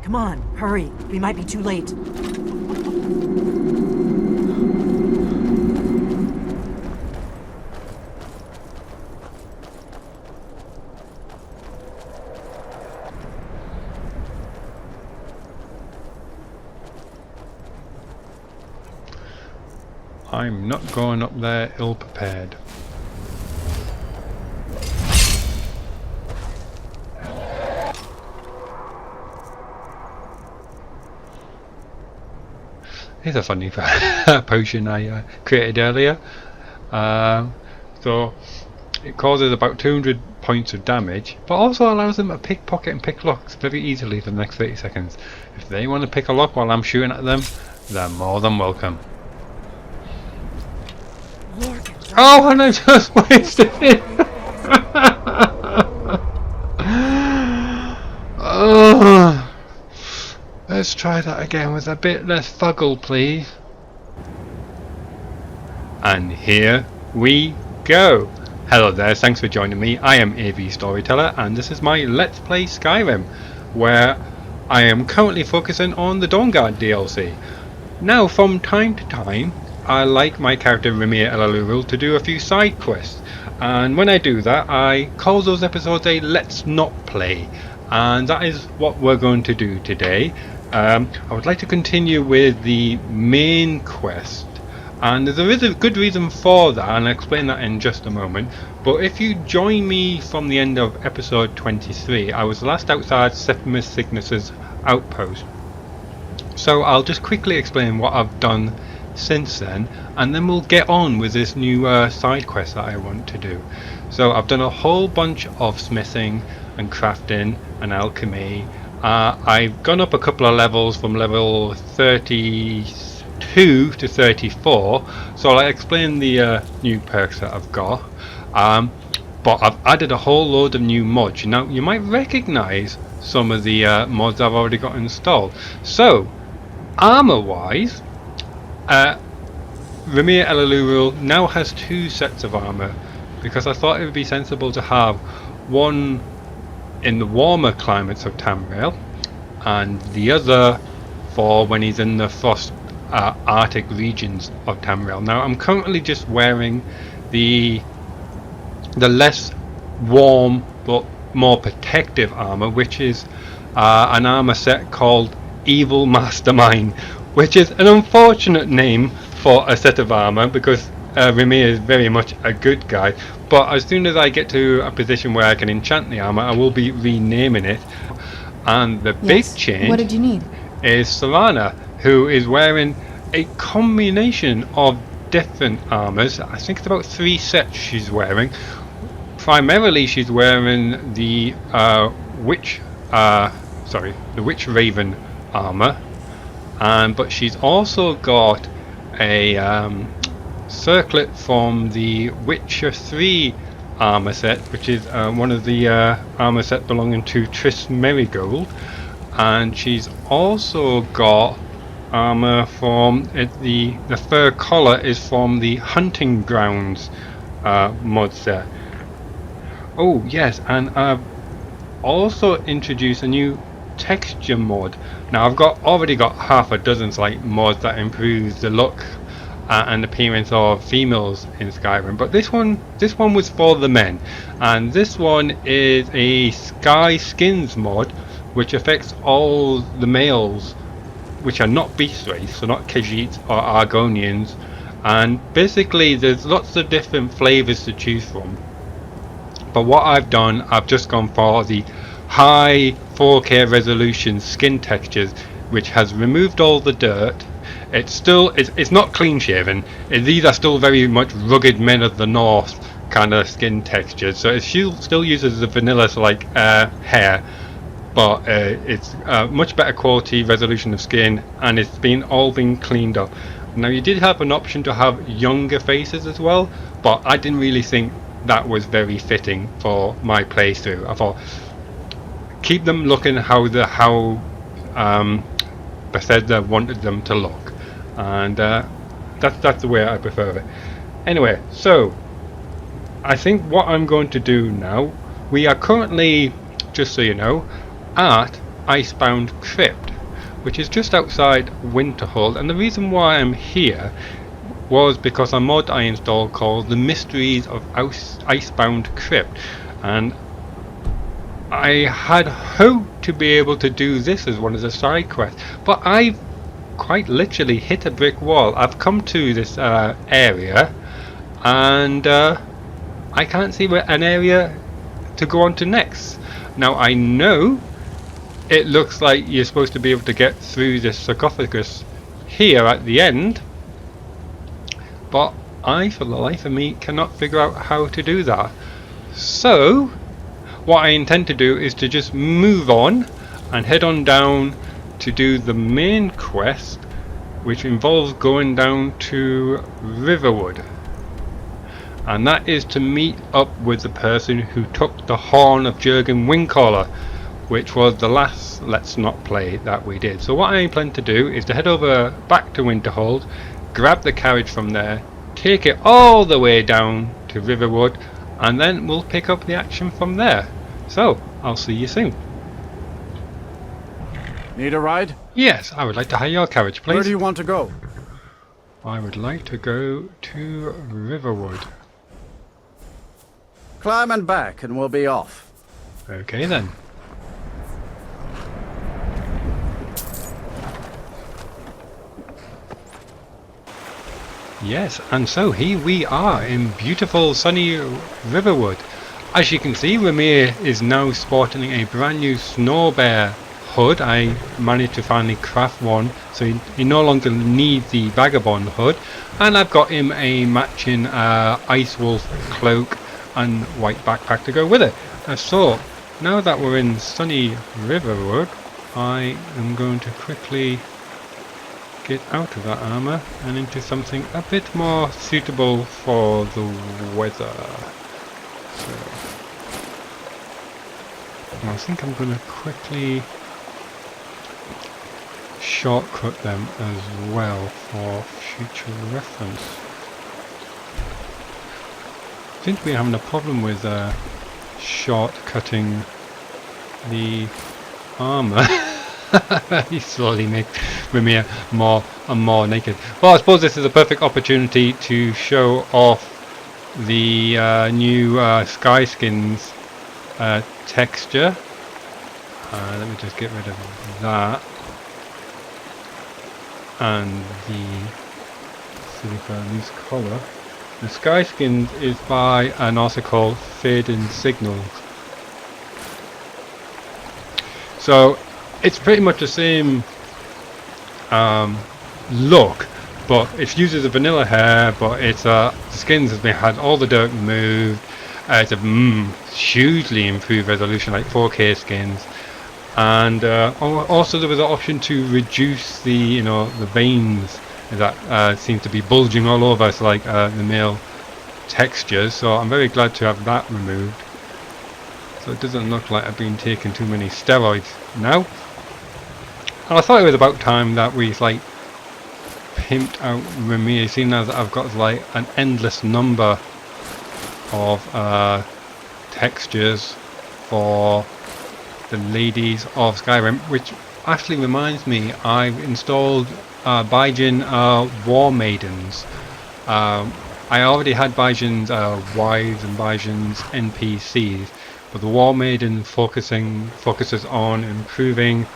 Come on, hurry. We might be too late. I'm not going up there ill-prepared. Here's a funny potion I created earlier. So it causes about 200 points of damage, but also allows them to pickpocket and pick locks very easily for the next 30 seconds. If they want to pick a lock while I'm shooting at them, they're more than welcome. Oh, and I just wasted it! Oh. Let's try that again with a bit less fuggle, please. And here we go. Hello there, thanks for joining me. I am AVStoryteller, and this is my Let's Play Skyrim, where I am currently focusing on the Dawnguard DLC. Now, from time to time, I like my character Raimyr to do a few side quests, and when I do that, I call those episodes a Let's Not Play, and that is what we're going to do today. I would like to continue with the main quest, and there is a good reason for that, and I'll explain that in just a moment. But if you join me from the end of episode 23, I was last outside Septim Cygnus's outpost, so I'll just quickly explain what I've done since then, and then we'll get on with this new side quest that I want to do. So I've done a whole bunch of smithing and crafting and alchemy. I've gone up a couple of levels from level 32 to 34, so I'll explain the new perks that I've got. But I've added a whole load of new mods. Now you might recognise some of the mods I've already got installed. So armour wise, Raimyr now has 2 sets of armour, because I thought it would be sensible to have one in the warmer climates of Tamriel and the other for when he's in the frost Arctic regions of Tamriel. Now I'm currently just wearing the less warm but more protective armour, which is an armour set called Evil Mastermind, which is an unfortunate name for a set of armour, because Raimyr is very much a good guy. But as soon as I get to a position where I can enchant the armour, I will be renaming it. And the big change, what did you need? Is Serana, who is wearing a combination of different armours. I think it's about 3 sets she's wearing. Primarily she's wearing the Witch Raven armour, but she's also got a circlet from the Witcher 3 armour set, which is one of the armour set belonging to Triss Merigold, and she's also got armour from the fur collar is from the Hunting Grounds mod set. Oh yes, and I've also introduced a new texture mod. Now I've already got half a dozen mods that improves the look and appearance of females in Skyrim, but this one was for the men, and this one is a Sky Skins mod, which affects all the males which are not beast race, so not Khajiits or Argonians, and basically there's lots of different flavors to choose from. But what I've done, I've just gone for the high 4K resolution skin textures, which has removed all the dirt. It's not clean shaven. These are still very much rugged men of the north kind of skin textures, so it still uses the vanilla hair, but it's much better quality resolution of skin, and it's all been cleaned up. Now you did have an option to have younger faces as well, but I didn't really think that was very fitting for my playthrough. I thought keep them looking how Bethesda wanted them to look, and that's the way I prefer it. Anyway, so I think what I'm going to do now, we are currently, just so you know, at Icebound Crypt, which is just outside Winterhold. And the reason why I'm here was because a mod I installed called The Mysteries of Icebound Crypt, and I had hoped to be able to do this as one of the side quests, but I've quite literally hit a brick wall. I've come to this area, and I can't see an area to go on to next. Now I know it looks like you're supposed to be able to get through this sarcophagus here at the end, but I, for the life of me, cannot figure out how to do that. So what I intend to do is to just move on and head on down to do the main quest, which involves going down to Riverwood, and that is to meet up with the person who took the horn of Jurgen Windcaller, which was the last Let's Not Play that we did. So what I plan to do is to head over back to Winterhold, grab the carriage from there, take it all the way down to Riverwood, and then we'll pick up the action from there. So I'll see you soon. Need a ride? Yes, I would like to hire your carriage, please. Where do you want to go? I would like to go to Riverwood. Climb and back and we'll be off. Okay then. Yes, and so here we are in beautiful sunny Riverwood. As you can see, Raimyr is now sporting a brand new Snow Bear hood. I managed to finally craft one, so he no longer needs the Vagabond hood, and I've got him a matching Ice Wolf cloak and white backpack to go with it. So now that we're in sunny Riverwood, I am going to quickly get out of that armour and into something a bit more suitable for the weather. So I think I'm going to quickly shortcut them as well for future reference. Seem to be having a problem with shortcutting the armour. He slowly makes Raimyr more and more naked. Well, I suppose this is a perfect opportunity to show off the new Sky Skins texture. Let me just get rid of that. And the loose collar. The Sky Skins is by an author called Fading Signals. So it's pretty much the same look, but it uses a vanilla hair, but it's skins has had all the dirt removed. It's a hugely improved resolution, like 4K skins, and also there was an option to reduce the the veins that seem to be bulging all over, it's like the male textures. So I'm very glad to have that removed, so it doesn't look like I've been taking too many steroids now. And I thought it was about time that we like pimped out Raimyr, seeing as I've got like an endless number of textures for the ladies of Skyrim, which actually reminds me, I've installed Baijin War Maidens. I already had Baijin's wives and Baijin's NPCs, but the War Maiden focuses on improving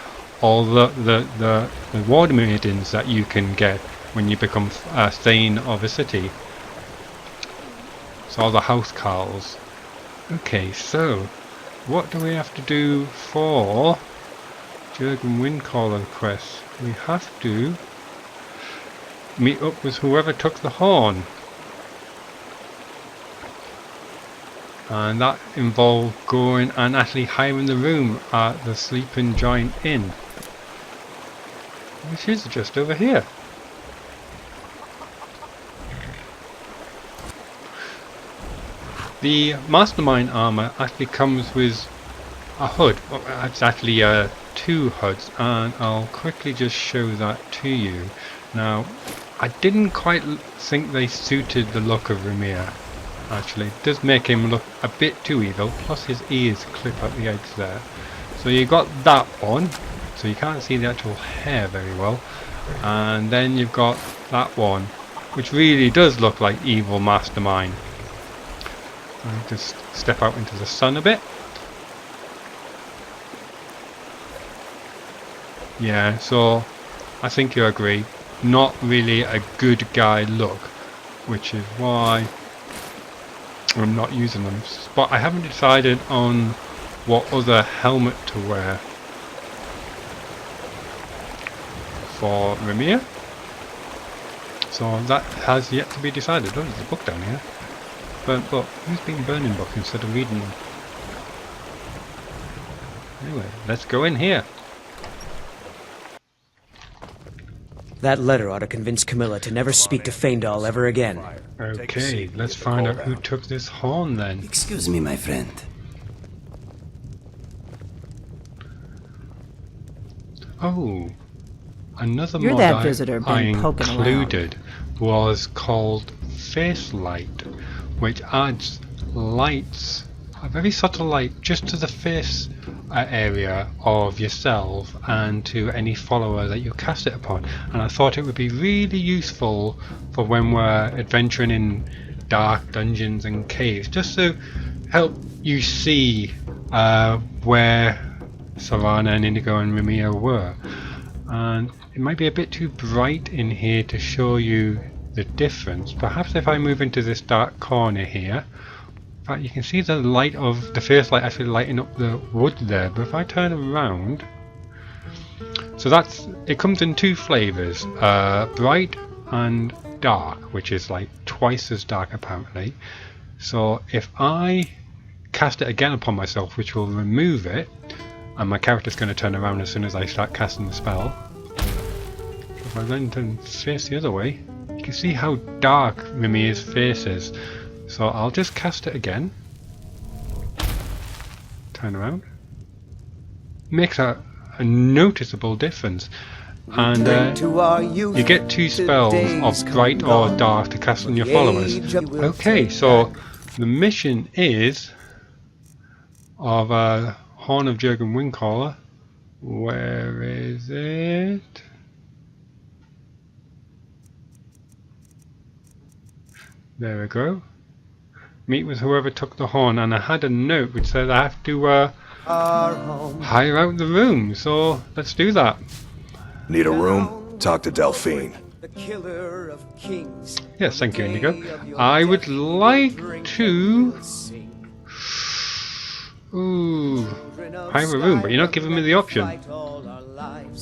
all the War Maidens that you can get when you become Thane of a city. So all the house carls. Okay, so what do we have to do for Jurgen Windcaller quest? We have to meet up with whoever took the horn, and that involved going and actually hiring the room at the Sleeping Giant Inn, which is just over here. The Mastermind armor actually comes with a hood. Well, it's actually two hoods, and I'll quickly just show that to you. Now, I didn't quite think they suited the look of Raimyr. Actually, it does make him look a bit too evil, plus his ears clip at the edge there. So you got that one, so you can't see the actual hair very well, and then you've got that one, which really does look like Evil Mastermind. I'll just step out into the sun a bit. Yeah, so I think you agree, not really a good guy look, which is why I'm not using them. But I haven't decided on what other helmet to wear for Raimyr, so that has yet to be decided. Oh, there's a book down here. Burnt book. Who's been burning book instead of reading them? Anyway, let's go in here. That letter ought to convince Camilla to never speak to Feindal ever again. Okay, let's find out who took this horn then. Excuse me, my friend. Oh, another You're mod that visitor I been poking included was called Face Light, which adds lights, a very subtle light, just to the face area of yourself and to any follower that you cast it upon. And I thought it would be really useful for when we're adventuring in dark dungeons and caves, just to help you see where Serana and Indigo and Raimyr were. And it might be a bit too bright in here to show you the difference. Perhaps if I move into this dark corner here, in fact, you can see the light of the first light actually lighting up the wood there. But if I turn around, so it comes in two flavors, bright and dark, which is like twice as dark apparently. So if I cast it again upon myself, which will remove it, and my character's going to turn around as soon as I start casting the spell. If I then turn face the other way, you can see how dark Raimyr's face is. So I'll just cast it again. Turn around. Makes a noticeable difference. And you get two spells of bright or dark to cast on your followers. Okay, so the mission is of Horn of Jurgen Windcaller. Where is it? There we go. Meet with whoever took the horn, and I had a note which said I have to hire out the room, so let's do that. Need a room? Talk to Delphine. Yes, thank you, Indigo. I would like to hire a room, but you're not giving me the option.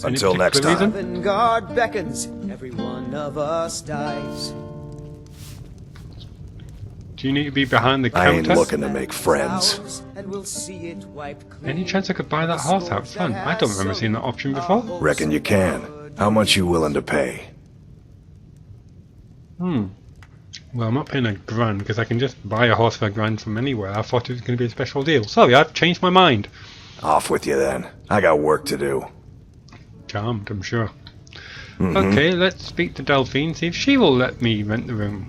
Until next time. Vanguard beckons, every one of us dies. Do you need to be behind the I ain't counter? looking to make friends. Any chance I could buy that horse out front? I don't remember seeing that option before. Reckon you can. How much you willing to pay? Well, I'm not paying £1,000 because I can just buy a horse for £1,000 from anywhere. I thought it was going to be a special deal. Sorry, I've changed my mind. Off with you then. I got work to do. Charmed, I'm sure. Okay, let's speak to Delphine, see if she will let me rent the room.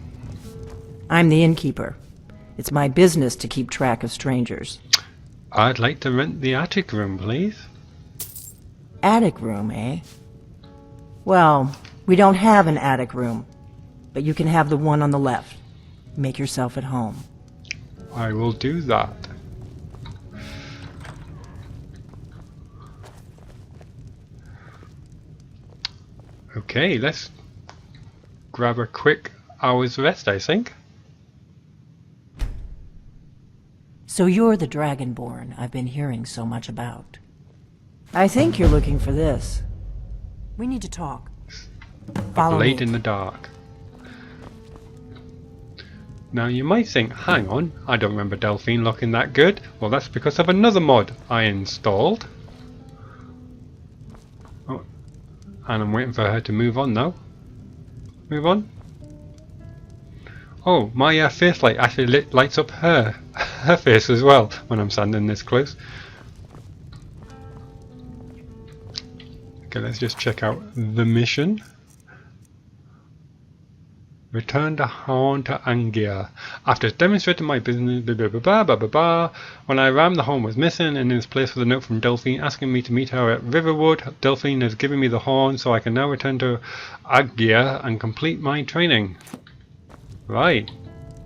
I'm the innkeeper. It's my business to keep track of strangers. I'd like to rent the attic room, please. Attic room, eh? Well, we don't have an attic room, but you can have the one on the left. Make yourself at home. I will do that. Okay, let's grab a quick hour's rest, I think. So you're the Dragonborn I've been hearing so much about. I think you're looking for this. We need to talk. Follow me. Blade in the dark. Now you might think, hang on, I don't remember Delphine looking that good. Well, that's because of another mod I installed. Oh, and I'm waiting for her to move on now. Move on. Oh, my face light actually lights up her face as well when I'm standing this close. Okay, let's just check out the mission. Return the horn to Angia. After demonstrating my business, when I rammed, the horn was missing, and in its place was a note from Delphine asking me to meet her at Riverwood. Delphine has given me the horn, so I can now return to Angia and complete my training. Right.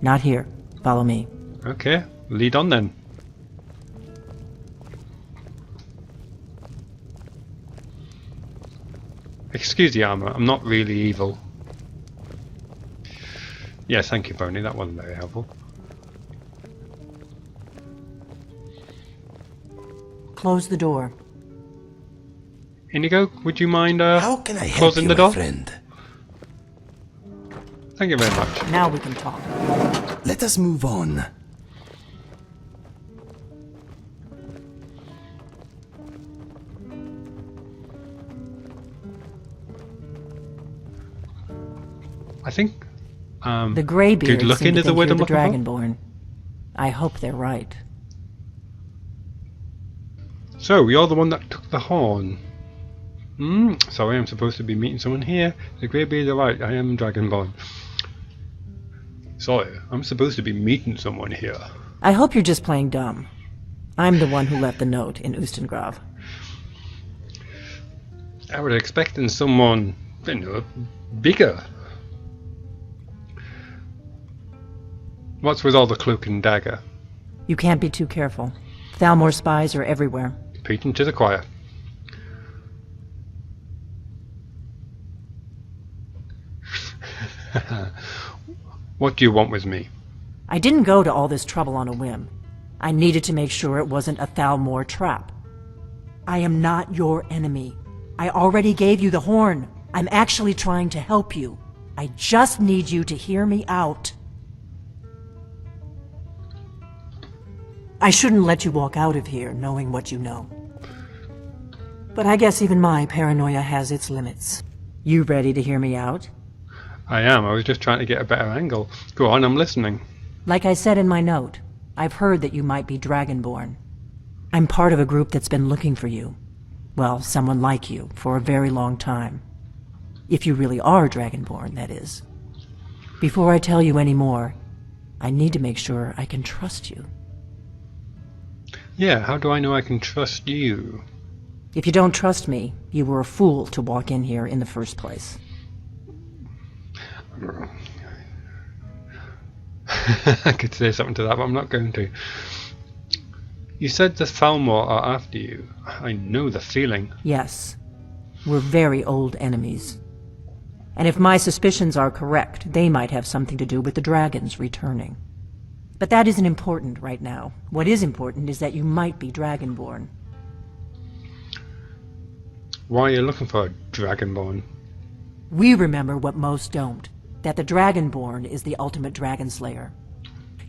Not here. Follow me. Okay, lead on then. Excuse the armor, I'm not really evil. Yes, thank you, Boney. That wasn't very helpful. Close the door. Indigo, would you mind How can I help closing you, the my door? friend? Thank you very much. Now we can talk. Let us move on. I think The Greybeards good looking seem to is the think word you're I'm the looking for. Dragonborn. I hope they're right. So, you're the one that took the horn. Sorry, I'm supposed to be meeting someone here. The Greybeards are right, I am Dragonborn. Sorry, I'm supposed to be meeting someone here. I hope you're just playing dumb. I'm the one who left the note in Ustengrav. I was expecting someone, you know, bigger. What's with all the cloak and dagger? You can't be too careful. Thalmor spies are everywhere. Preaching to the choir. What do you want with me? I didn't go to all this trouble on a whim. I needed to make sure it wasn't a Thalmor trap. I am not your enemy. I already gave you the horn. I'm actually trying to help you. I just need you to hear me out. I shouldn't let you walk out of here knowing what you know. But I guess even my paranoia has its limits. You ready to hear me out? I am, I was just trying to get a better angle. Go on, I'm listening. Like I said in my note, I've heard that you might be Dragonborn. I'm part of a group that's been looking for you. Well, someone like you, for a very long time. If you really are Dragonborn, that is. Before I tell you any more, I need to make sure I can trust you. Yeah, how do I know I can trust you? If you don't trust me, you were a fool to walk in here in the first place. I could say something to that, but I'm not going to. You said the Thalmor are after you. I know the feeling. Yes. We're very old enemies. And if my suspicions are correct, they might have something to do with the dragons returning. But that isn't important right now. What is important is that you might be Dragonborn. Why are you looking for a Dragonborn? We remember what most don't. That the Dragonborn is the ultimate dragon slayer.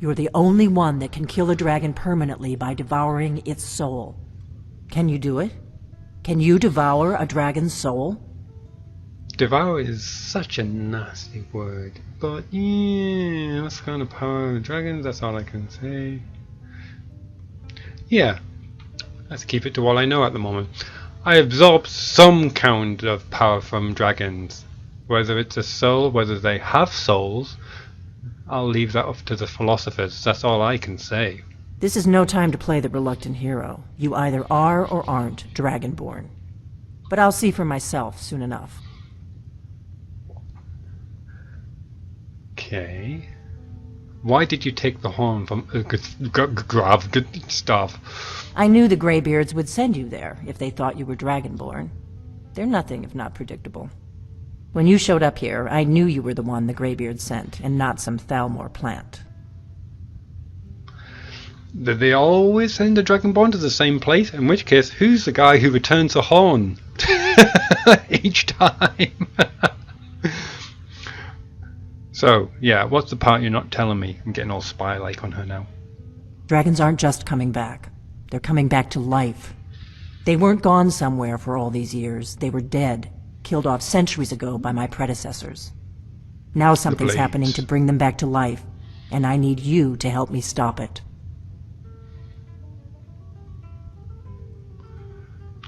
You're the only one that can kill a dragon permanently by devouring its soul. Can you do it? Can you devour a dragon's soul? Devour is such a nasty word, but yeah, that's kind of power of dragons, that's all I can say. Yeah, let's keep it to what I know at the moment. I absorb some kind of power from dragons. Whether it's a soul, whether they have souls, I'll leave that up to the philosophers, that's all I can say. This is no time to play the reluctant hero. You either are or aren't Dragonborn. But I'll see for myself soon enough. Okay. Why did you take the horn from Grav stuff? I knew the Greybeards would send you there if they thought you were Dragonborn. They're nothing if not predictable. When you showed up here, I knew you were the one the Greybeards sent, and not some Thalmor plant. Did they always send the Dragonborn to the same place? In which case, who's the guy who returns the horn? Each time. So, yeah, what's the part you're not telling me? I'm getting all spy-like on her now. Dragons aren't just coming back. They're coming back to life. They weren't gone somewhere for all these years. They were dead, killed off centuries ago by my predecessors. Now something's happening to bring them back to life, and I need you to help me stop it.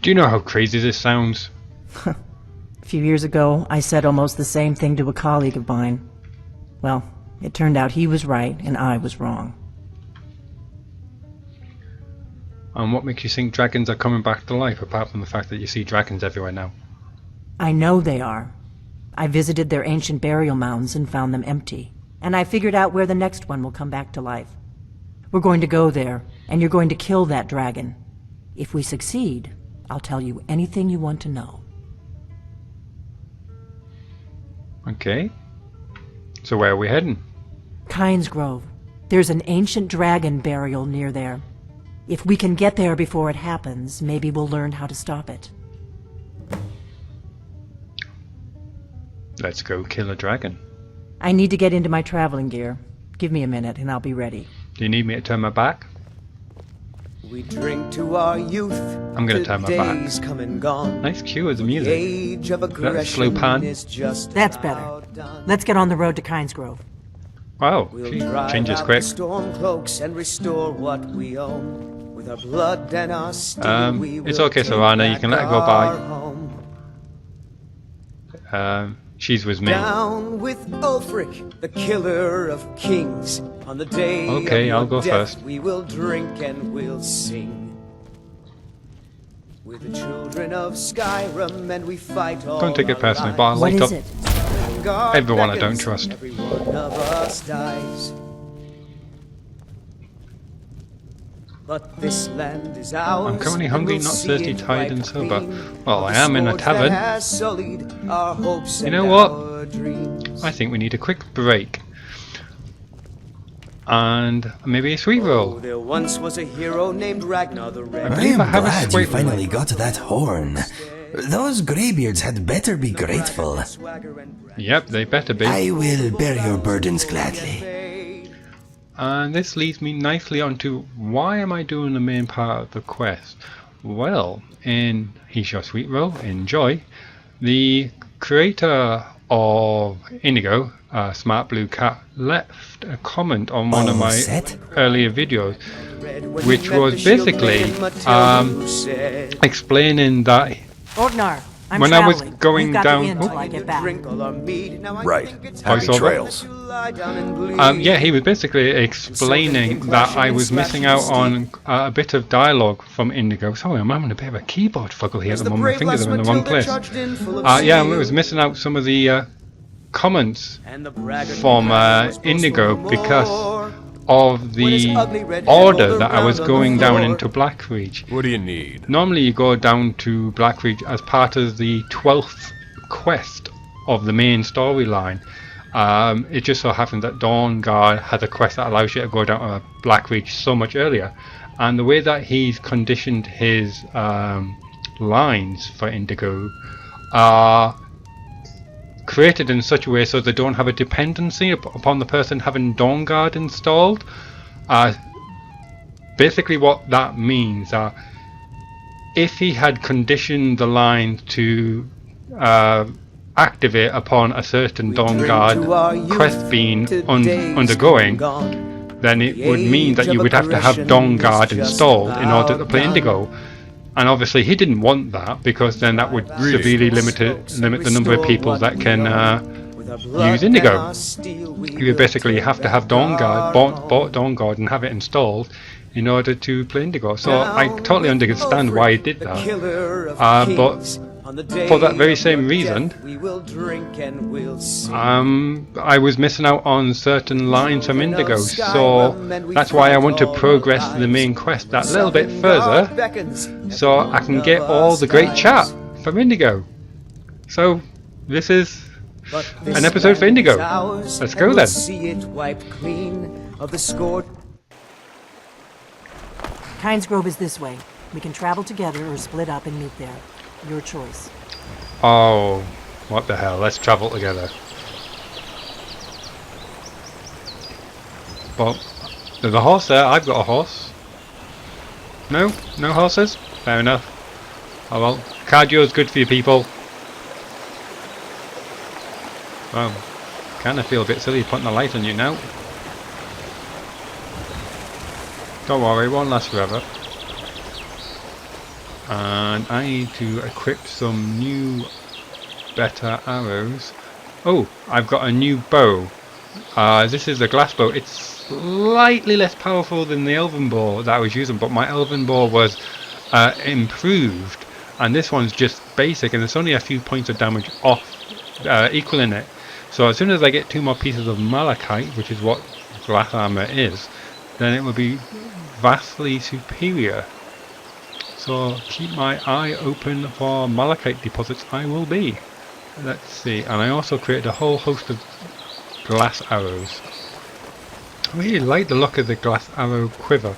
Do you know how crazy this sounds? A few years ago, I said almost the same thing to a colleague of mine. Well, it turned out he was right and I was wrong. And what makes you think dragons are coming back to life, apart from the fact that you see dragons everywhere now? I know they are. I visited their ancient burial mounds and found them empty. And I figured out where the next one will come back to life. We're going to go there, and you're going to kill that dragon. If we succeed, I'll tell you anything you want to know. Okay. So where are we heading? Kynesgrove. There's an ancient dragon burial near there. If we can get there before it happens, maybe we'll learn how to stop it. Let's go kill a dragon. I need to get into my traveling gear. Give me a minute and I'll be ready. Do you need me to turn my back? We drink to our youth. I'm gonna turn my back. Days come and gone. Nice cue of the The music. age of That slow aggression pan. is just That's about better. done. Let's get on the road to Kynesgrove. Wow, We'll she drive changes out quick. the Stormcloaks and restore what we own. With our blood and our steel, we It's will okay, take Savannah, you back can let her go our by. home. She's with me. Down with Ulfric, the killer of kings. On the day Okay, of your I'll go death, first. we will drink and we'll sing. We're the children of Skyrim and we fight all Don't take it our personally, but I lives. What light is up it? When God everyone I don't beckons, trust. every one of us dies. But this land is ours. I'm currently and hungry, we'll not see thirsty, it tired and wiped sober. clean Well, of I the am in a swords that tavern. has sullied our hopes You and know what? our dreams. I think we need a quick break. And maybe a sweet Oh, roll. there once was a hero named Ragnar the Red. I believe am I have a glad you sweet finally got that horn. Those greybeards had better be grateful. Yep, they better be. I will bear your burdens gladly. And this leads me nicely onto why am I doing the main part of the quest? Well, in He's Your Sweet Roll, Enjoy, the creator of Indigo, Smart Blue Cat, left a comment on one of All my set? earlier videos, which was basically explaining that Orgnar, I'm When I was traveling. going We've got down- the inn till I get back. Right. Happy Voiceover. trails. yeah, he was basically explaining that I was missing out on a bit of dialogue from Indigo. Sorry, I'm having a bit of a keyboard struggle here at the moment. My fingers are in the wrong place. Yeah, I was missing out some of the comments from Indigo because of the order that I was going down into Blackreach. What do you need? Normally you go down to Blackreach as part of the 12th quest of the main storyline. It just so happened that Dawnguard has a quest that allows you to go down to Blackreach so much earlier. And the way that he's conditioned his lines for Indigo are created in such a way so they don't have a dependency upon the person having Dawnguard installed. Basically what that means, if he had conditioned the line to activate upon a certain Dawnguard quest being undergoing, then it would mean that you would have to have Dawnguard installed in order to play Indigo. And obviously he didn't want that, because then that would severely limit the number of people that can use Indigo. You would basically have to have Dawnguard, bought Dawnguard and have it installed in order to play Indigo. So I totally understand why he did that. But for that very same reason, I was missing out on certain lines from Indigo, so that's why I want to progress the main quest that little bit further, so I can get all the great chat from Indigo. So this is an episode for Indigo. Let's go then. Kynesgrove is this way. We can travel together or split up and meet there. Your choice. Oh, what the hell, let's travel together. Well, there's a horse there, I've got a horse. No? No horses? Fair enough. Oh well, cardio's good for you people. Well, kinda feel a bit silly putting the light on you now. Don't worry, it won't last forever. And I need to equip some new better arrows. Oh, I've got a new bow. This is the glass bow. It's slightly less powerful than the elven bow that I was using, but my elven bow was improved, and this one's just basic, and it's only a few points of damage off equaling it. So as soon as I get 2 more pieces of malachite, which is what glass armor is, then it will be vastly superior. So keep my eye open for malachite deposits. I will be. Let's see. And I also created a whole host of glass arrows. I really like the look of the glass arrow quiver.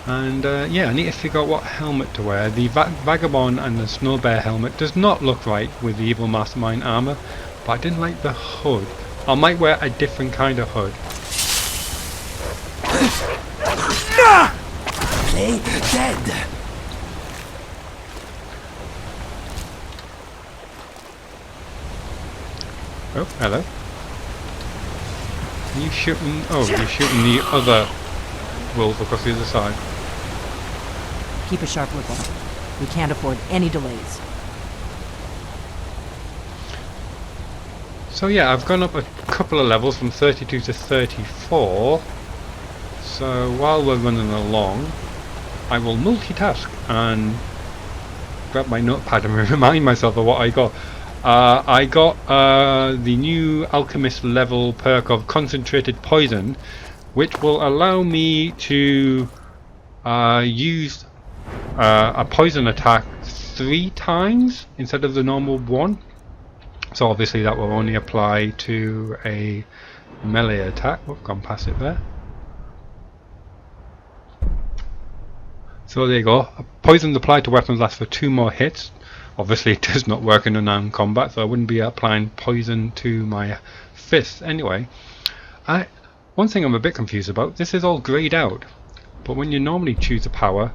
And yeah, I need to figure out what helmet to wear. The Vagabond and the Snow Bear helmet does not look right with the Evil Mastermind armor, but I didn't like the hood. I might wear a different kind of hood. Play dead. Oh, hello. Are you shooting? Oh, you're shooting the other wolf across the other side. Keep a sharp look on it. We can't afford any delays. So yeah, I've gone up a couple of levels from 32 to 34. So while we're running along, I will multitask and grab my notepad and remind myself of what I got. I got the new alchemist level perk of concentrated poison, which will allow me to use a poison attack 3 times instead of the normal 1. So obviously that will only apply to a melee attack. Oh, gone past it there. So there you go. Poison applied to weapons lasts for 2 more hits. Obviously it does not work in unarmed combat, so I wouldn't be applying poison to my fists anyway. One thing I'm a bit confused about, this is all greyed out, but when you normally choose a power,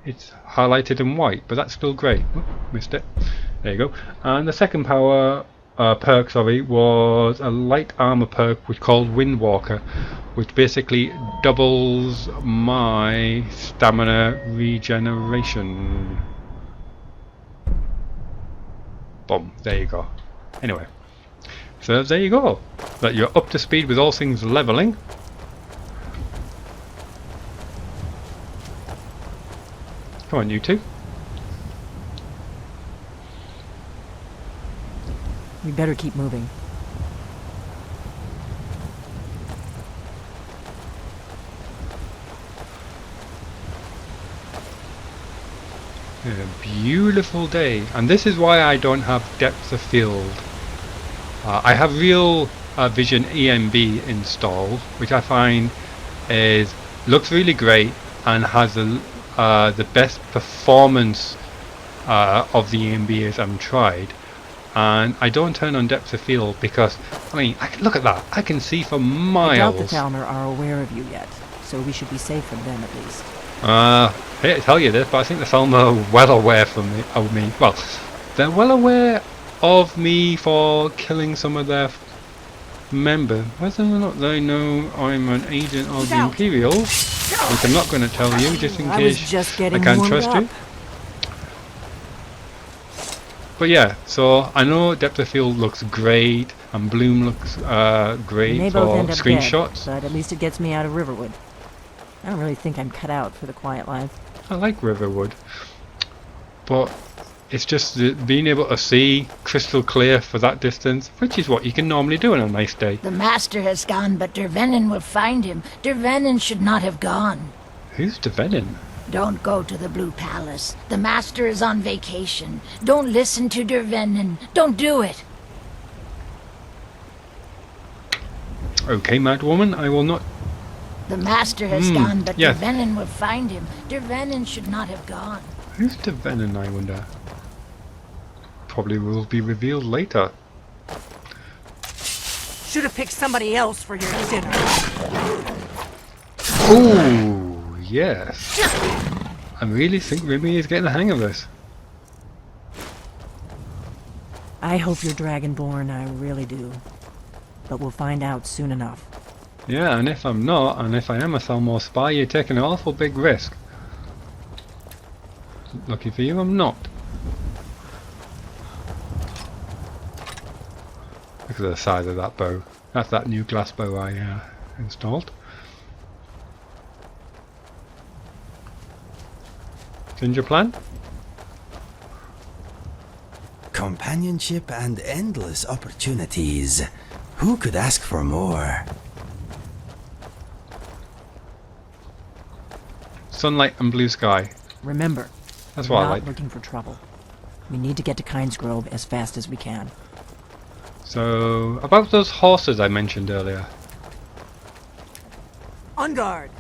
it's highlighted in white, but that's still grey. Oh, missed it. There you go. And the second power perk, sorry, was a light armor perk which called Windwalker, which basically doubles my stamina regeneration. Boom, there you go. Anyway, so there you go. That you're up to speed with all things leveling. Come on, you two. We better keep moving. A beautiful day, and this is why I don't have depth of field. I have Real Vision EMB installed, which I find looks really great and has the best performance of the EMBs I've tried. And I don't turn on depth of field because, I mean, look at that. I can see for miles. I doubt the Thalmor are aware of you yet, so we should be safe from them at least. I hate to tell you this, but I think the Thalmor are well aware of me. Well, they're well aware of me for killing some of their members. Whether or not they know I'm an agent of the Imperial, which I'm not going to tell you, just in case I can't trust you. But yeah, so I know depth of field looks great, and Bloom looks great for screenshots. Dead, but at least it gets me out of Riverwood. I don't really think I'm cut out for the quiet life. I like Riverwood, but it's just being able to see crystal clear for that distance, which is what you can normally do on a nice day. The Master has gone, but Dervenin will find him. Dervenin should not have gone. Who's Dervenin? Don't go to the Blue Palace. The Master is on vacation. Don't listen to Dervenin. Don't do it. Okay, mad woman, I will not. The Master has gone, but yes. Dervenin will find him. Dervenin should not have gone. Who's Dervenin, I wonder? Probably will be revealed later. Should have picked somebody else for your dinner. Oh, yes. I really think Raimyr is getting the hang of this. I hope you're Dragonborn, I really do. But we'll find out soon enough. Yeah, and if I'm not, and if I am a Thalmor spy, you're taking an awful big risk. Lucky for you, I'm not. Look at the size of that bow. That's that new glass bow I installed. Ginger plan? Companionship and endless opportunities. Who could ask for more? Sunlight and blue sky. Remember, That's we're what I not like. looking for trouble. We need to get to Kynesgrove as fast as we can. So, about those horses I mentioned earlier. On guard!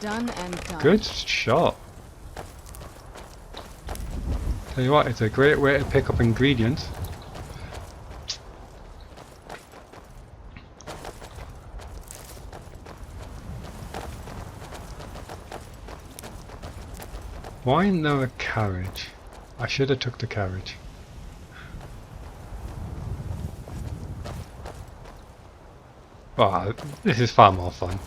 Done and done. Good shot. Tell you what, it's a great way to pick up ingredients. Why isn't there a carriage? I should have took the carriage. Wow, this is far more fun.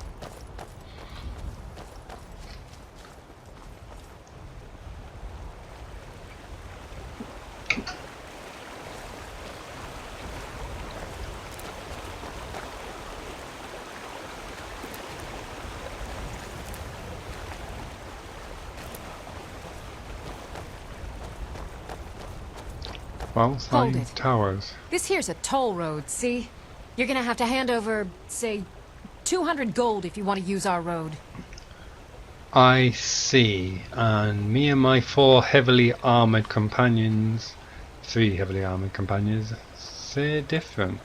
Well, Hold sign it. towers. This here's a toll road, see? You're gonna have to hand over, say, 200 gold if you want to use our road. I see. And me and my 4 heavily armoured companions, 3 heavily armoured companions, say different.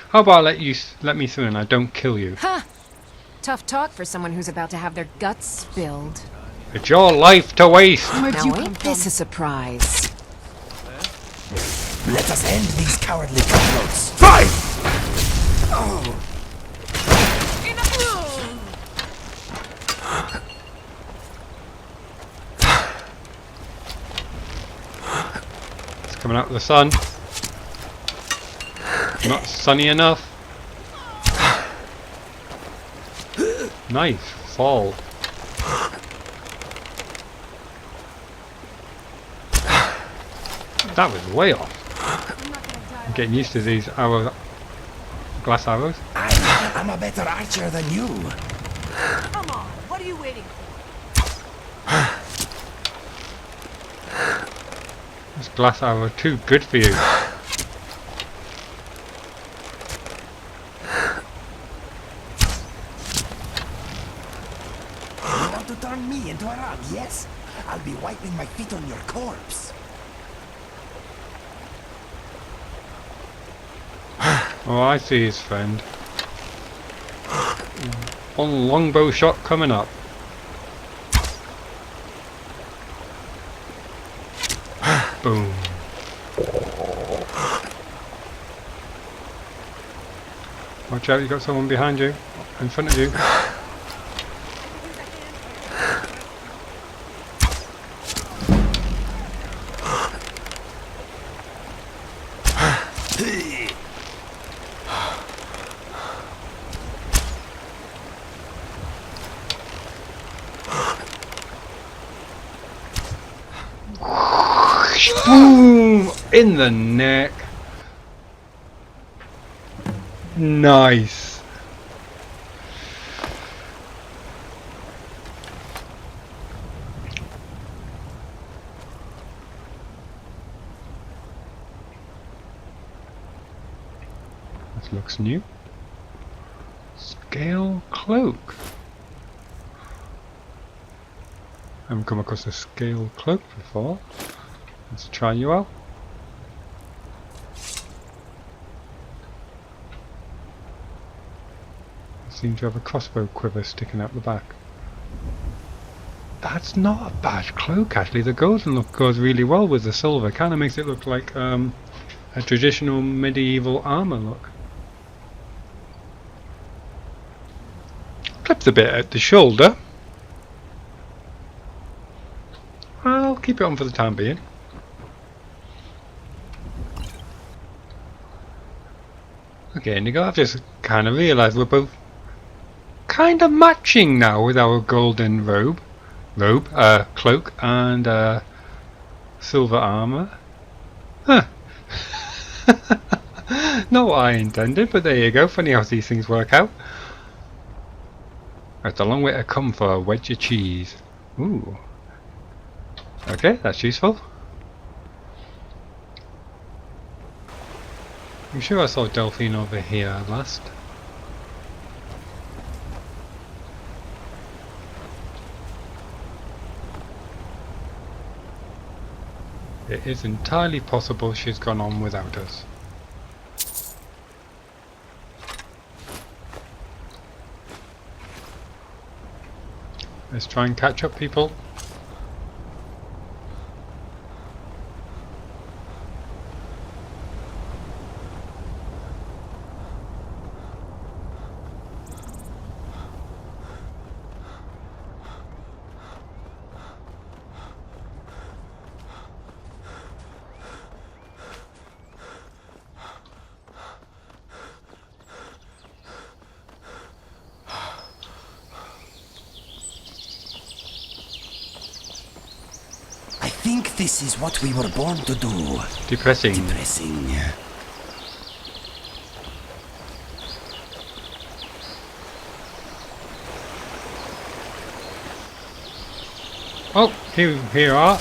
How about I let me through and I don't kill you? Ha! Tough talk for someone who's about to have their guts spilled. It's your life to waste! Now ain't this a surprise? Let us end these cowardly cutthroats. Fight! It's coming out of the sun. Not sunny enough. Nice fall. That was way off. I'm getting used to these glass arrows. I'm a better archer than you. Come on, what are you waiting for? This glass arrow too good for you. You want to turn me into a rug, yes? I'll be wiping my feet on your corpse. Oh, I see his friend. One longbow shot coming up. Boom. Watch out, you got someone behind you, in front of you. Boom! In the neck. Nice. This looks new. Scale cloak. I haven't come across a scale cloak before. Let's try you out. Seem to have a crossbow quiver sticking out the back. That's not a bad cloak actually. The golden look goes really well with the silver. Kind of makes it look like a traditional medieval armor look. Clips a bit at the shoulder. I'll keep it on for the time being. Okay, Indigo, I've just kind of realised we're both kind of matching now with our golden cloak and silver armor. Huh. Not what I intended, but there you go. Funny how these things work out. It's a long way to come for a wedge of cheese. Ooh. Okay, that's useful. I'm sure I saw Delphine over here last. It is entirely possible she's gone on without us. Let's try and catch up, people. I think this is what we were born to do. Depressing. Depressing. Oh, here you are.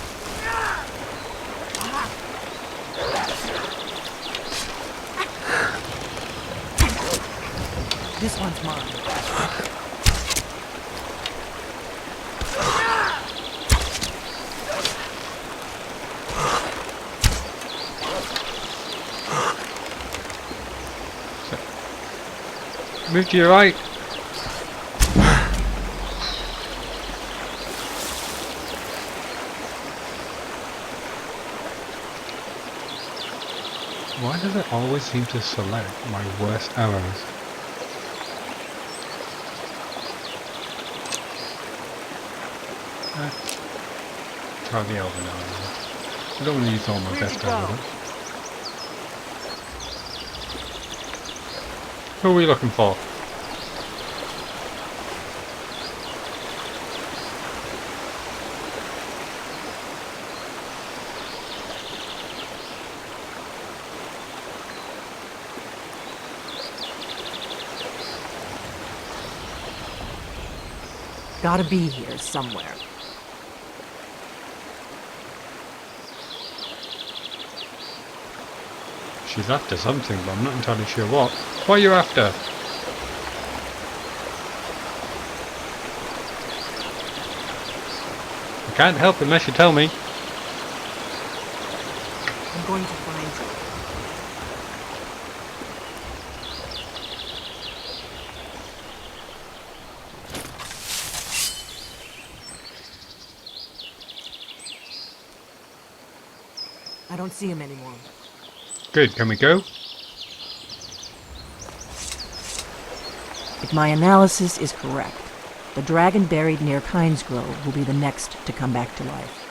This one's mine. Move to your right. Why does it always seem to select my worst arrows? Try the elven arrows. I don't want to use all my best arrows. Who are we looking for? Gotta be here somewhere. She's after something, but I'm not entirely sure what. What are you after? I can't help unless you tell me. I'm going to find you. I don't see him anymore. Good, can we go? If my analysis is correct, the dragon buried near Kynesgrove will be the next to come back to life.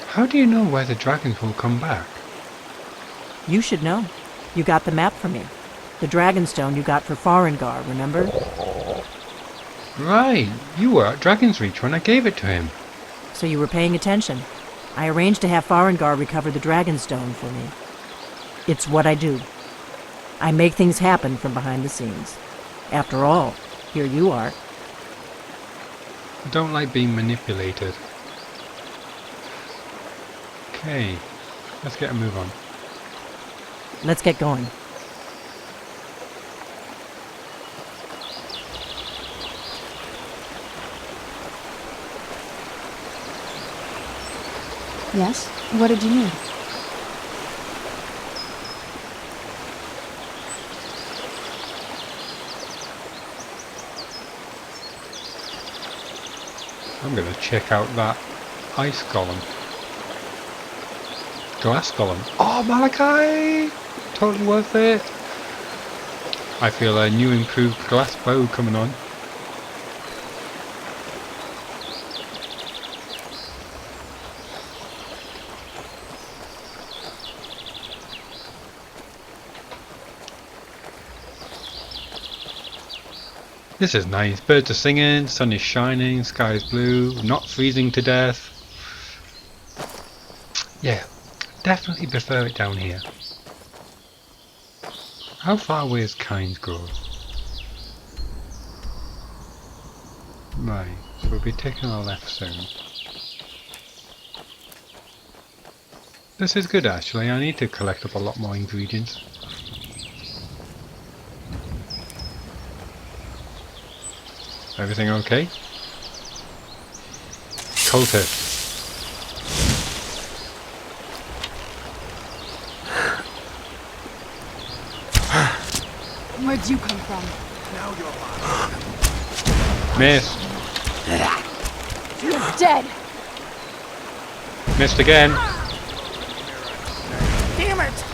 How do you know where the dragons will come back? You should know. You got the map for me. The Dragonstone you got for Farengar, remember? Right, you were at Dragon's Reach when I gave it to him. So you were paying attention. I arranged to have Farengar recover the Dragonstone for me. It's what I do. I make things happen from behind the scenes. After all, here you are. I don't like being manipulated. Okay, let's get a move on. Let's get going. Yes? What did you need? I'm going to check out that ice golem. Glass golem. Oh, Malachi! Totally worth it. I feel a new improved glass bow coming on. This is nice. Birds are singing, sun is shining, sky is blue, not freezing to death. Yeah, definitely prefer it down here. How far away is Kynesgrove? Right, so we'll be taking a left soon. This is good actually, I need to collect up a lot more ingredients. Everything okay? Cultist. Where'd you come from? Miss. You're dead! Missed again. Damn it!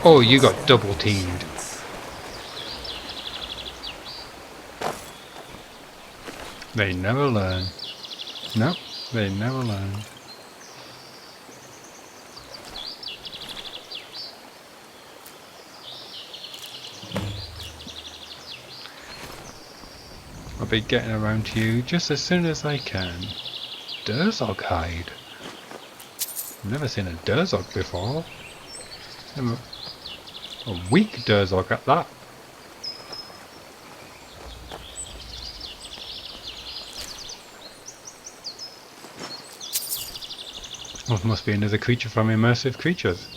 Oh, you got double teamed. They never learn. Nope, they never learn. I'll be getting around to you just as soon as I can. Durzog hide. I've never seen a Durzog before. A weak Durzog at that. Well, must be another creature from Immersive Creatures.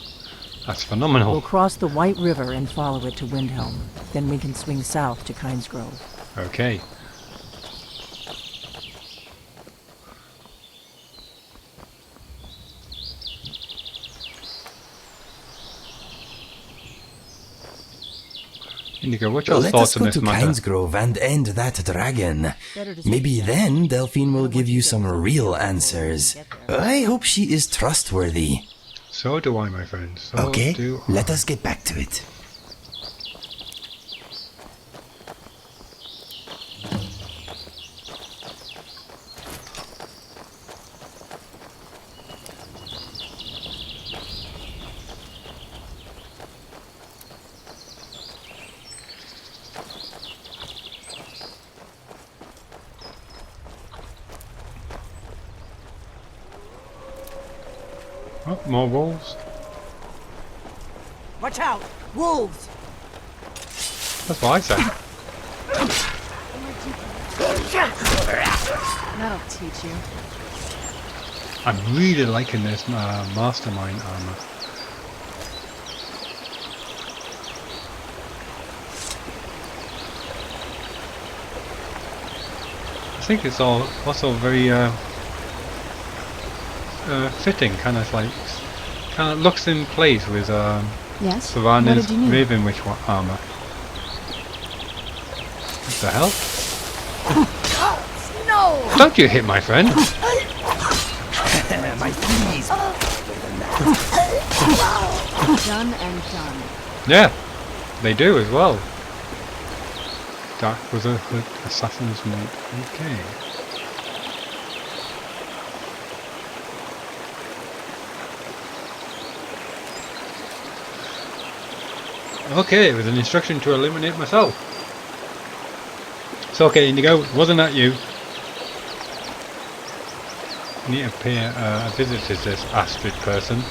That's phenomenal. We'll cross the White River and follow it to Windhelm. Then we can swing south to Kynesgrove. Okay. Indigo, what's your Let us thoughts on go this to matter? Kynesgrove and end that dragon. Maybe then Delphine will give you some real answers. I hope she is trustworthy. So do I, my friend. So Okay, do I. let us get back to it. Oh, more wolves. Watch out! Wolves! That's what I said. That'll teach you. I'm really liking this mastermind armor. I think it's also very fitting, kind of looks in place with Yes? Savannah's What did you need? Raven Witch armor. What the hell? No! Don't you hit my friend! Done and done. Yeah, they do as well. Dark Brotherhood Assassin's Mate. Okay. Okay, with an instruction to eliminate myself. It's okay, Indigo, wasn't that you? I need to pay a visit to this Astrid person.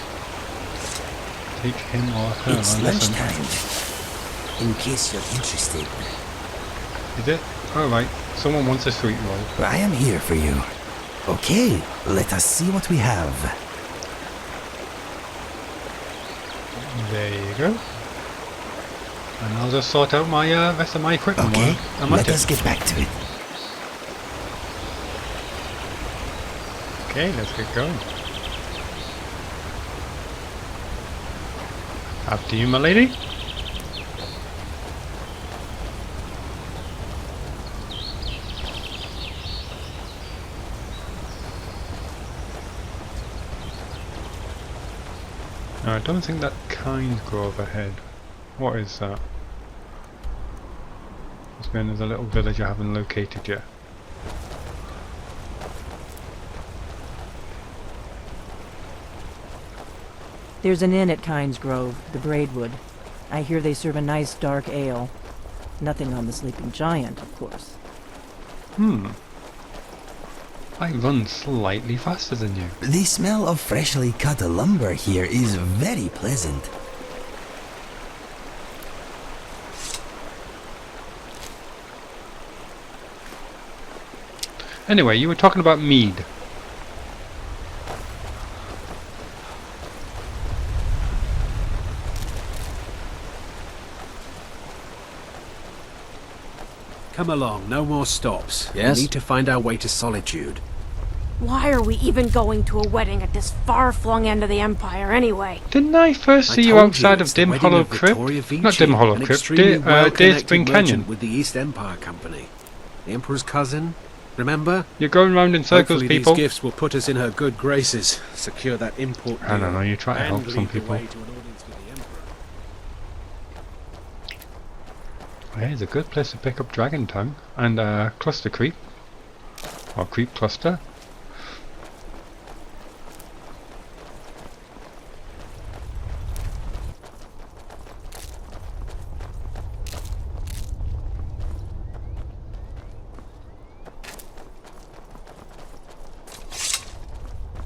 Teach him or her It's a lesson. lunchtime. In case you're interested. Is it? Alright, someone wants a sweet roll. I am here for you. Okay, let us see what we have. There you go. And I'll just sort out my rest of my equipment. Okay, while I'm let at us it. get back to it. Okay, let's get going. After you, my lady. No, I don't think that Kynesgrove ahead. What is that? Must be there's a little village I haven't located yet. There's an inn at Kynesgrove, the Braidwood. I hear they serve a nice dark ale. Nothing on the Sleeping Giant, of course. I run slightly faster than you. The smell of freshly cut lumber here is very pleasant. Anyway, you were talking about mead. Come along, no more stops. Yes? We need to find our way to Solitude. Why are we even going to a wedding at this far-flung end of the Empire anyway? Didn't I first see you outside of Dim Hollow Crypt? Not Dim Hollow Crypt, Day Spring Canyon. With the East Empire Company. The Emperor's cousin, remember? You're going round in circles, Hopefully people. These gifts will put us in her good graces. Secure that import deal. I don't know, you try to and help some lead the people. way to an audience with the Emperor. Yeah, it's a good place to pick up Dragon Tongue and Cluster Creep. Or Creep Cluster.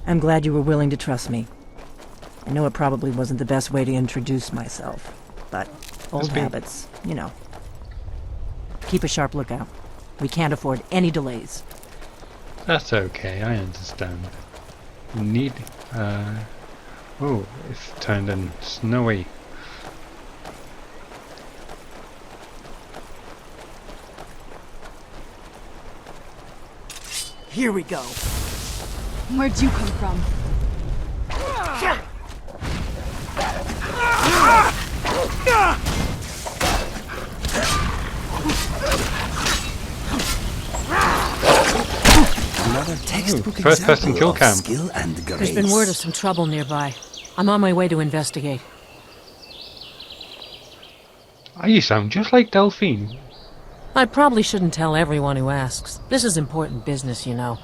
I'm glad you were willing to trust me. I know it probably wasn't the best way to introduce myself, but old habits, you know. Keep a sharp lookout. We can't afford any delays. That's okay, I understand. We need... oh, it's turned in snowy. Here we go. Where'd you come from? Another textbook first-person example kill of cam. skill and grace. There's been word of some trouble nearby. I'm on my way to investigate. Oh, you sound just like Delphine. I probably shouldn't tell everyone who asks. This is important business, you know.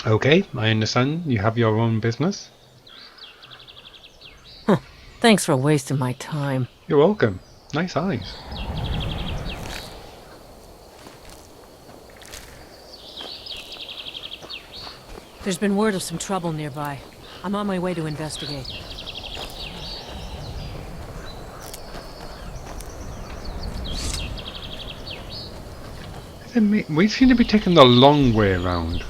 Okay, I understand you have your own business. Thanks for wasting my time. You're welcome. Nice eyes. There's been word of some trouble nearby. I'm on my way to investigate. We seem to be taking the long way around.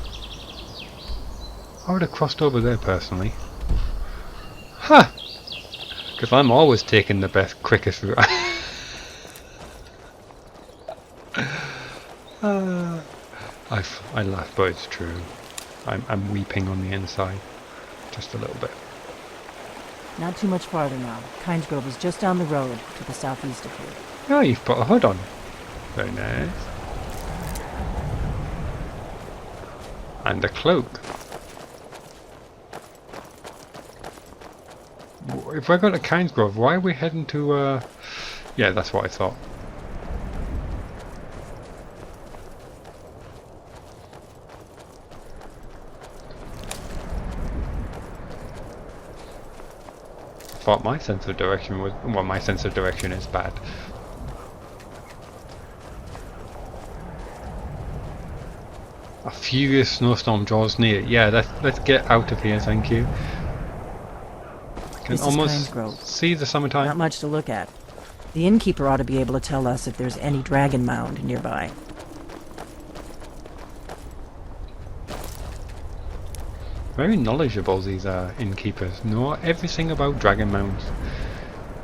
I would have crossed over there personally. Huh! Because I'm always taking the best, quickest route. I laugh, but it's true. I'm weeping on the inside. Just a little bit. Not too much farther now. Kynesgrove is just down the road to the southeast of here. Oh, you've put a hood on. Very nice. And a cloak. If we're going to Kynesgrove, why are we heading to, yeah, that's what I thought. Thought my sense of direction was, well, my sense of direction is bad. A furious snowstorm draws near. Yeah, let's get out of here, thank you. I can almost see the summertime. Not much to look at. The innkeeper ought to be able to tell us if there's any dragon mound nearby. Very knowledgeable, these innkeepers. Know everything about dragon mounds.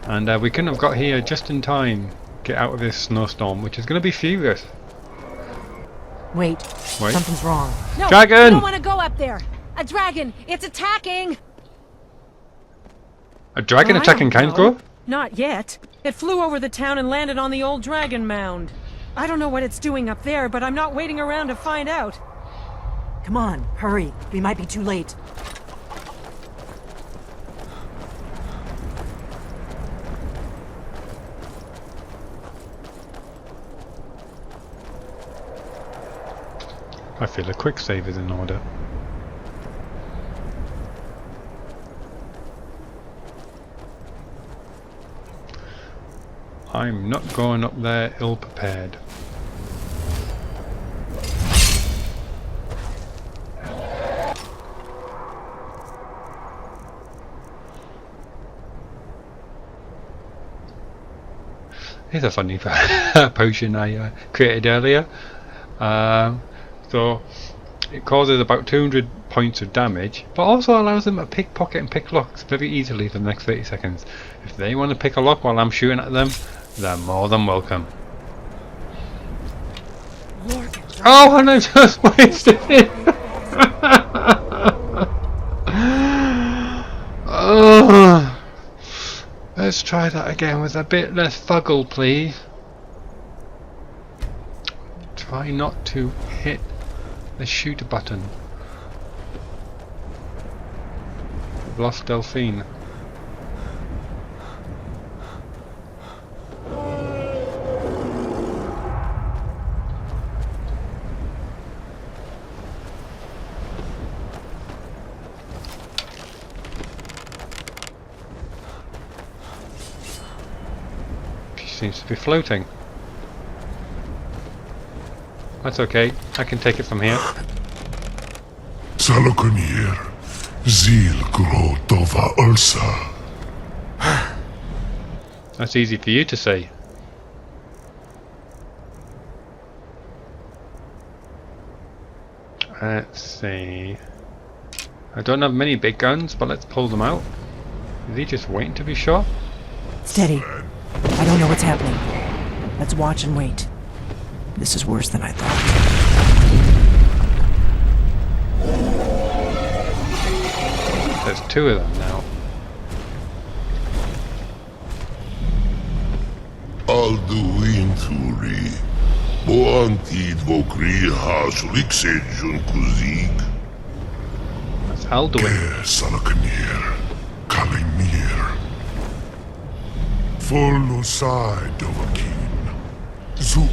And we couldn't have got here just in time. Get out of this snowstorm, which is going to be furious. Wait, something's wrong. No, dragon! You don't want to go up there. A dragon! It's attacking! A dragon attacking Kynesgrove? Not yet. It flew over the town and landed on the old dragon mound. I don't know what it's doing up there, but I'm not waiting around to find out. Come on, hurry. We might be too late. I feel a quick save is in order. I'm not going up there ill-prepared. Here's a funny potion I created earlier. So it causes about 200 points of damage, but also allows them to pickpocket and pick locks very easily for the next 30 seconds. If they want to pick a lock while I'm shooting at them, they're more than welcome. Oh, and I just wasted it! Oh, let's try that again with a bit less fuggle, please. Try not to hit the shoot button. I've lost Delphine. Seems to be floating. That's okay, I can take it from here. Salokonir, Zil Gro Dova Ulsa. That's easy for you to say. Let's see. I don't have many big guns, but let's pull them out. Is he just waiting to be shot? Steady. I don't know what's happening. Let's watch and wait. This is worse than I thought. There's two of them now. Alduinturi, Boantid Vokri Hasuliksejun Kuzik. That's Alduin. Salokonir, Kalimir. Follow side of a king. Zuu,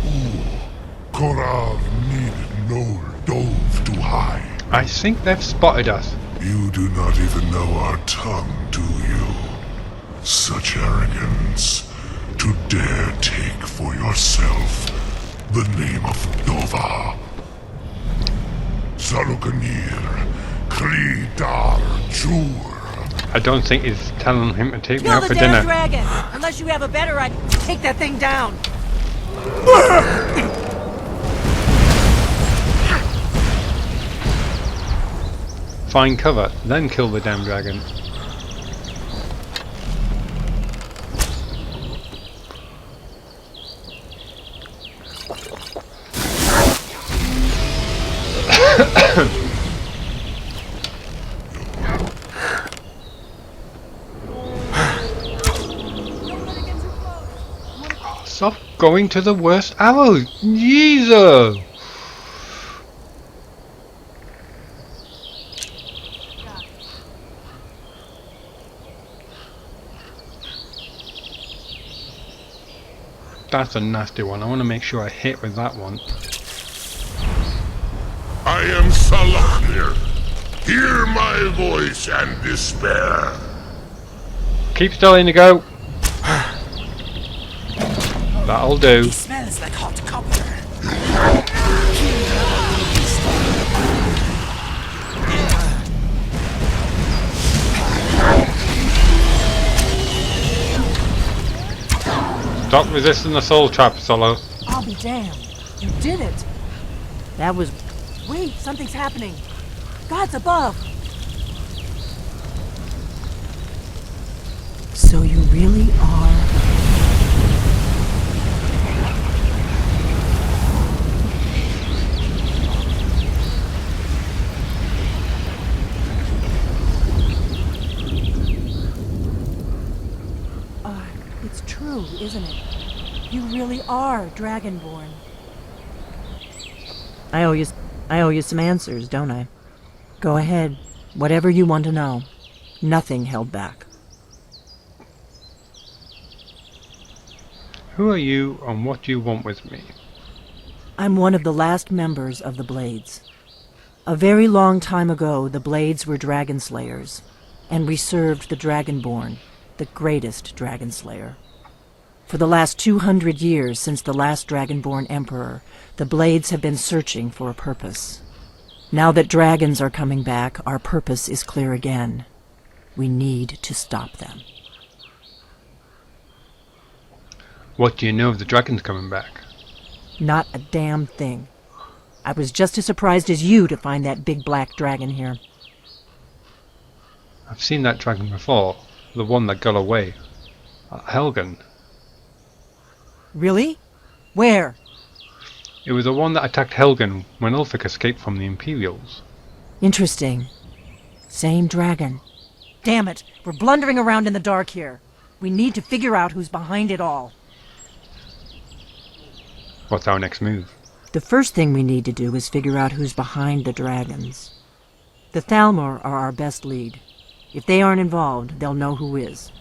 Korav need no dove to hide. I think they've spotted us. You do not even know our tongue, do you? Such arrogance, to dare take for yourself the name of Dova. Salokonir, Kridar Jur. I don't think he's telling him to take me Kill out the for damn dinner. dragon! Unless you have a better idea, take that thing down! Find cover, then kill the damn dragon. Stop going to the worst arrows! Jesus! That's a nasty one. I want to make sure I hit with that one. I am Salaknir. Hear my voice and despair. Keep still, Indigo. That'll do. He smells like hot copper. Stop resisting the soul trap, Solo. I'll be damned. You did it! That was... Wait, something's happening. God's above! So you really are... It's true, isn't it? You really are Dragonborn. I owe you some answers, don't I? Go ahead. Whatever you want to know. Nothing held back. Who are you and what do you want with me? I'm one of the last members of the Blades. A very long time ago, the Blades were dragon slayers, and we served the Dragonborn, the greatest dragon slayer. For the last 200 years since the last Dragonborn Emperor, the Blades have been searching for a purpose. Now that dragons are coming back, our purpose is clear again. We need to stop them. What do you know of the dragons coming back? Not a damn thing. I was just as surprised as you to find that big black dragon here. I've seen that dragon before. The one that got away. Helgen. Really? Where? It was the one that attacked Helgen when Ulfric escaped from the Imperials. Interesting. Same dragon. Damn it, we're blundering around in the dark here. We need to figure out who's behind it all. What's our next move? The first thing we need to do is figure out who's behind the dragons. The Thalmor are our best lead. If they aren't involved, they'll know who is.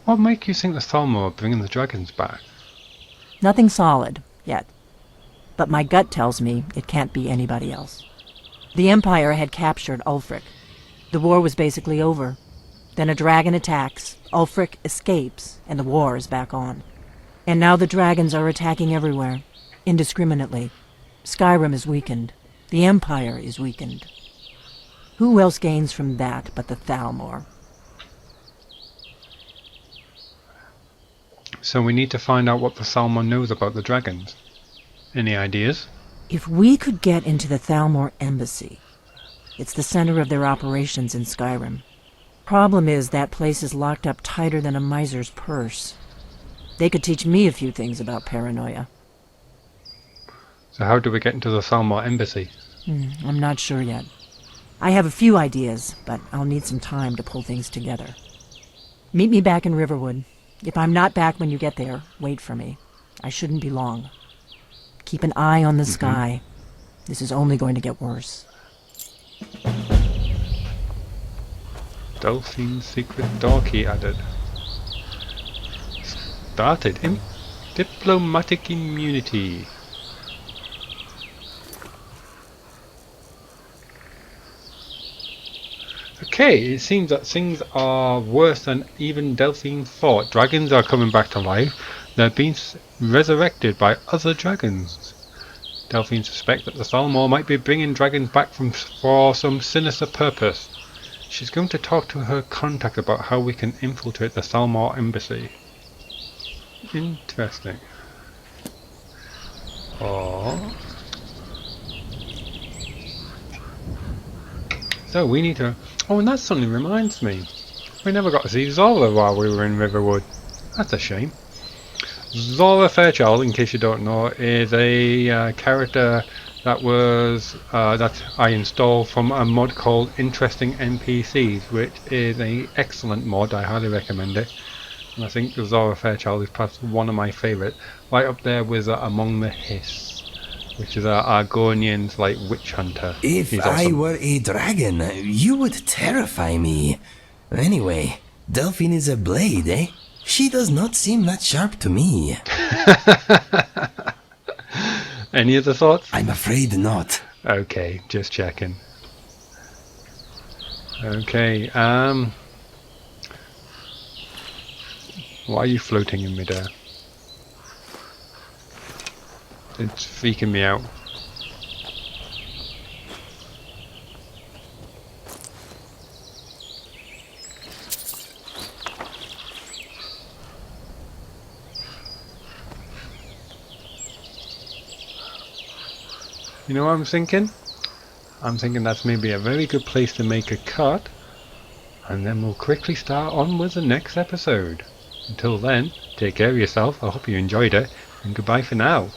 What makes you think the Thalmor are bringing the dragons back? Nothing solid, yet. But my gut tells me it can't be anybody else. The Empire had captured Ulfric. The war was basically over. Then a dragon attacks, Ulfric escapes, and the war is back on. And now the dragons are attacking everywhere, indiscriminately. Skyrim is weakened. The Empire is weakened. Who else gains from that but the Thalmor? So we need to find out what the Thalmor knows about the dragons. Any ideas? If we could get into the Thalmor embassy, it's the center of their operations in Skyrim. Problem is, that place is locked up tighter than a miser's purse. They could teach me a few things about paranoia. So how do we get into the Thalmor embassy? I'm not sure yet. I have a few ideas, but I'll need some time to pull things together. Meet me back in Riverwood. If I'm not back when you get there, wait for me. I shouldn't be long. Keep an eye on the sky. This is only going to get worse. Delphine's secret door key added. Started in diplomatic immunity. Okay, it seems that things are worse than even Delphine thought. Dragons are coming back to life. They're being resurrected by other dragons. Delphine suspects that the Thalmor might be bringing dragons back for some sinister purpose. She's going to talk to her contact about how we can infiltrate the Thalmor embassy. Interesting. Oh. So we need to... Oh, and that suddenly reminds me. We never got to see Zora while we were in Riverwood. That's a shame. Zora Fairchild, in case you don't know, is a character that was that I installed from a mod called Interesting NPCs, which is an excellent mod. I highly recommend it. And I think Zora Fairchild is perhaps one of my favourite, right up there with Among the Hiss, which is Argonian's like witch hunter. If I were a dragon, you would terrify me. Anyway, Delphine is a blade, eh? She does not seem that sharp to me. Any other thoughts? I'm afraid not. Okay, just checking. Okay, why are you floating in midair? It's freaking me out. You know what I'm thinking? I'm thinking that's maybe a very good place to make a cut, and then we'll quickly start on with the next episode. Until then, take care of yourself, I hope you enjoyed it, and goodbye for now.